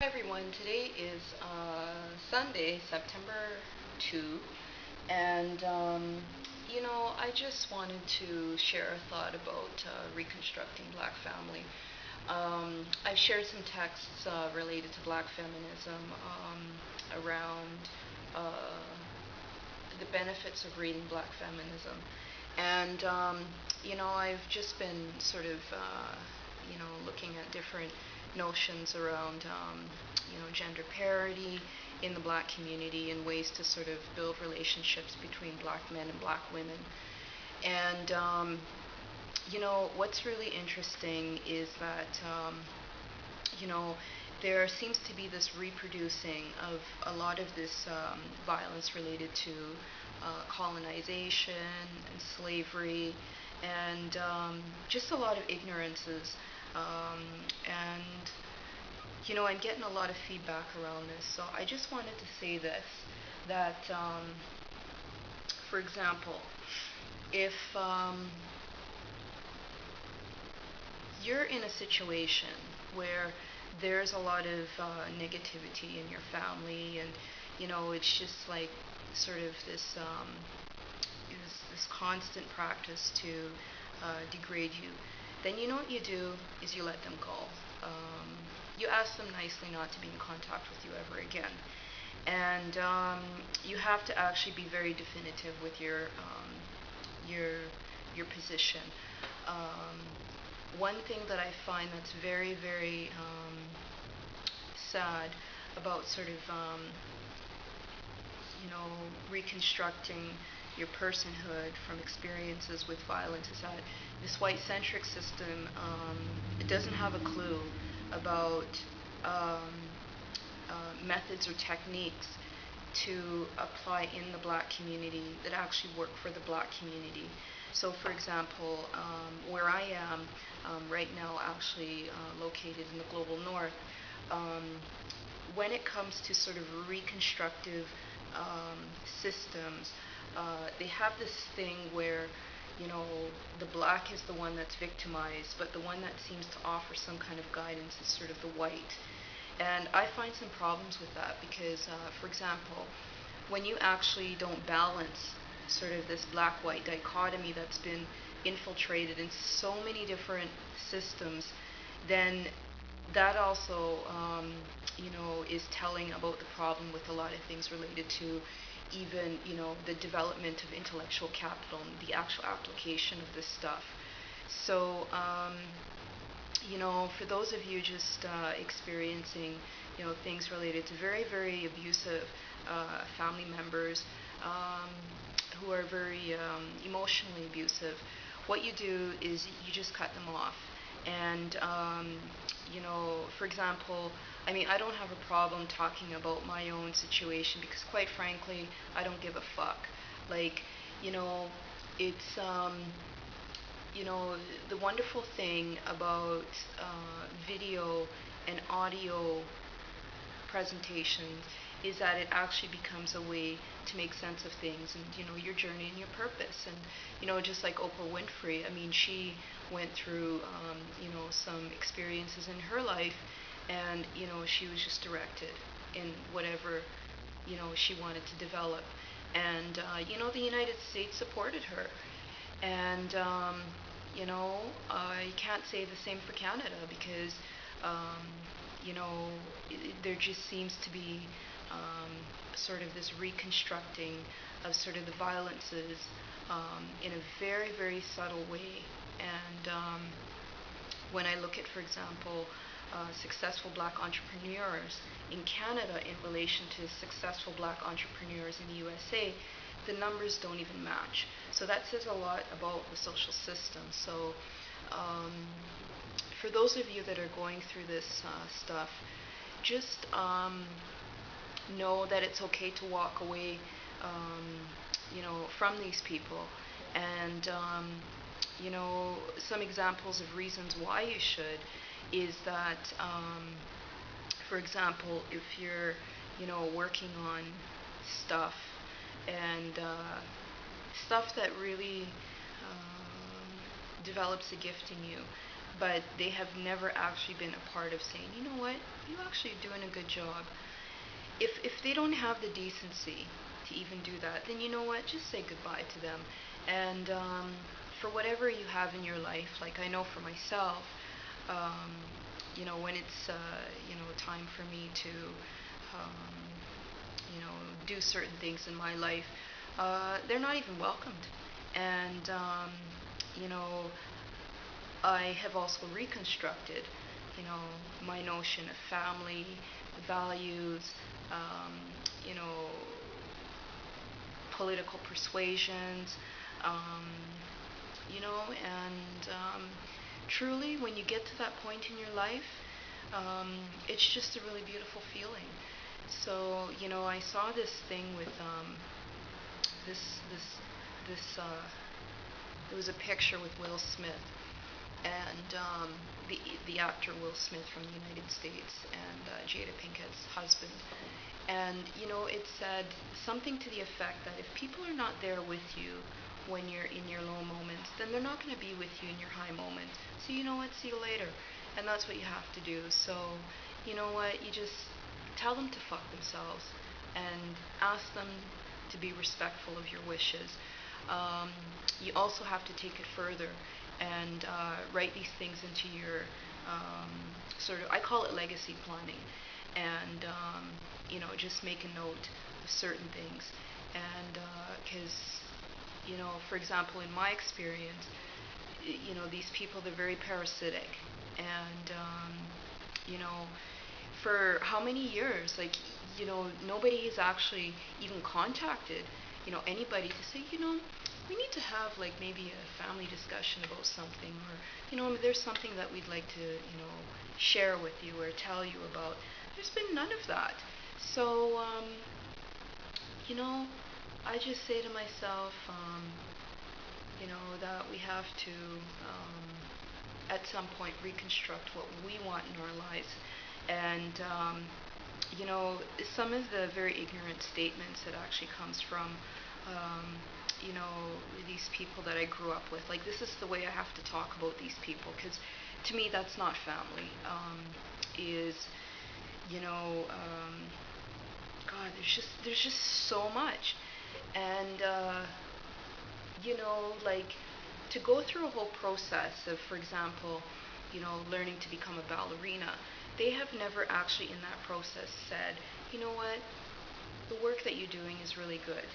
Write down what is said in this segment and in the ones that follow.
Hi everyone, today is Sunday, September 2, and I just wanted to share a thought about reconstructing black family. I've shared some texts related to black feminism around uh, the benefits of reading black feminism. And, I've just been sort of, looking at different notions around, gender parity in the black community and ways to sort of build relationships between black men and black women. And, what's really interesting is that, you know, there seems to be this reproducing of a lot of this violence related to colonization and slavery and just a lot of ignorances. And, I'm getting a lot of feedback around this. So I just wanted to say this, that, for example, if you're in a situation where there's a lot of negativity in your family, and it's just like sort of this constant practice to degrade you, then what you do is you let them go. You ask them nicely not to be in contact with you ever again, and you have to actually be very definitive with your position. Um, One thing that I find that's very, very sad about sort of, reconstructing your personhood from experiences with violence is that this white-centric system, it doesn't have a clue about um, methods or techniques to apply in the black community that actually work for the black community. So, for example, where I am right now, actually located in the global north, um, when it comes to sort of reconstructive systems, they have this thing where, the black is the one that's victimized, but the one that seems to offer some kind of guidance is sort of the white. And I find some problems with that because, for example, when you actually don't balance sort of this black-white dichotomy that's been infiltrated in so many different systems, then that also, is telling about the problem with a lot of things related to even, the development of intellectual capital and the actual application of this stuff. So, for those of you just experiencing, things related to very, very abusive family members who are very emotionally abusive, what you do is you just cut them off. And, for example, I mean, I don't have a problem talking about my own situation because, quite frankly, I don't give a fuck. Like, it's, the wonderful thing about video and audio presentations is that it actually becomes a way to make sense of things and your journey and your purpose. And just like Oprah Winfrey, I mean, she went through some experiences in her life, and she was just directed in whatever she wanted to develop. And the United States supported her. And I can't say the same for Canada because um, there just seems to be sort of this reconstructing of sort of the violences in a very, very subtle way. And when I look at, for example, successful black entrepreneurs in Canada in relation to successful black entrepreneurs in the USA, the numbers don't even match. So that says a lot about the social system. So um, for those of you that are going through this stuff, just know that it's okay to walk away, from these people. And, some examples of reasons why you should is that, for example, if you're, working on stuff and stuff that really develops a gift in you, but they have never actually been a part of saying, you know what, you actually are doing a good job. If they don't have the decency to even do that, then you know what, just say goodbye to them. And for whatever you have in your life, like I know for myself, um, when it's time for me to um, do certain things in my life, they're not even welcomed. And you know, I have also reconstructed, my notion of family, values, um, you know, political persuasions, um, and truly, when you get to that point in your life, it's just a really beautiful feeling. So, I saw this thing with this this this. It was a picture with Will Smith and the actor Will Smith from the United States and Jada Pinkett's husband. And it said something to the effect that if people are not there with you when you're in your low moments, then they're not going to be with you in your high moments. So you know what? See you later. And that's what you have to do. So you know what? You just tell them to fuck themselves and ask them to be respectful of your wishes. You also have to take it further and write these things into your sort of, I call it legacy planning, and just make a note of certain things. And because for example, in my experience, these people, they're very parasitic, and you know, for how many years, like, nobody has actually even contacted, anybody to say, we need to have like maybe a family discussion about something, or, there's something that we'd like to, share with you or tell you about. There's been none of that. So, I just say to myself, that we have to, at some point, reconstruct what we want in our lives. And, some of the very ignorant statements that actually comes from, these people that I grew up with. Like, this is the way I have to talk about these people, because to me, that's not family. Is, God, there's just so much. And, like, to go through a whole process of, for example, learning to become a ballerina, they have never actually in that process said, you know what, the work that you're doing is really good.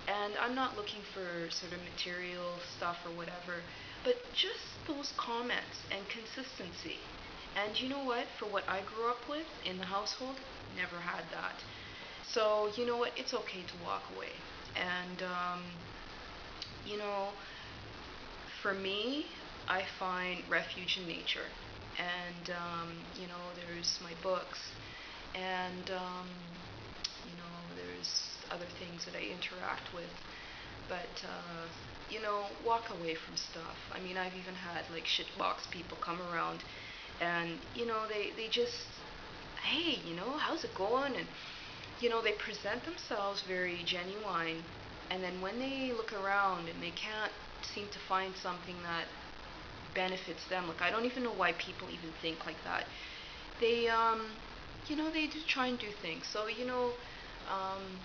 And I'm not looking for sort of material stuff or whatever, but just those comments and consistency. And you know what, for what I grew up with in the household, never had that. So, you know what, it's okay to walk away. And, you know, for me, I find refuge in nature. And, there's my books, and, there's other things that I interact with. But, walk away from stuff. I mean, I've even had like shitbox people come around, and, they just, hey, how's it going? And, they present themselves very genuine, and then when they look around and they can't seem to find something that benefits them. Like, I don't even know why people even think like that. They, they do try and do things. So, um,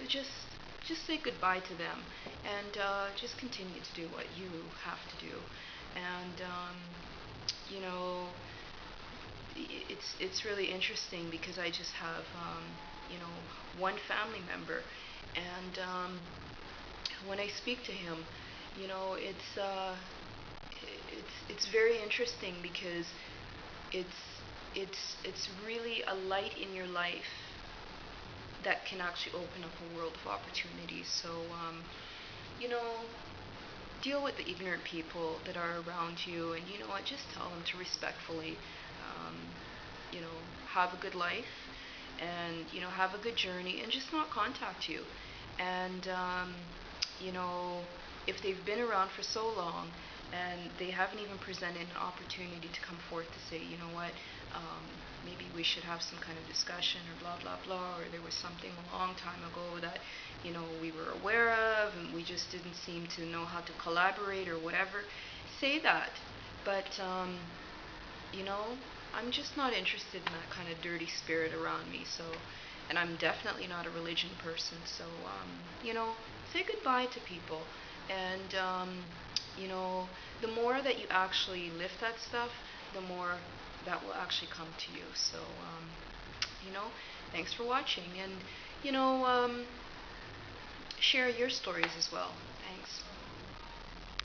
just say goodbye to them, and just continue to do what you have to do. And, you know, it's really interesting because I just have, one family member, and when I speak to him, you know, it's very interesting because it's really a light in your life that can actually open up a world of opportunities. So, you know, deal with the ignorant people that are around you, and you know what, just tell them to respectfully, um, have a good life, and, have a good journey, and just not contact you. And, you know, if they've been around for so long and they haven't even presented an opportunity to come forth to say, you know what, maybe we should have some kind of discussion, or blah, blah, blah, or there was something a long time ago that, we were aware of and we just didn't seem to know how to collaborate or whatever, say that. But, you know, I'm just not interested in that kind of dirty spirit around me. So, and I'm definitely not a religion person. So, you know, say goodbye to people. And, you know, the more that you actually lift that stuff, the more that will actually come to you. So, you know, thanks for watching. And, you know, share your stories as well. Thanks.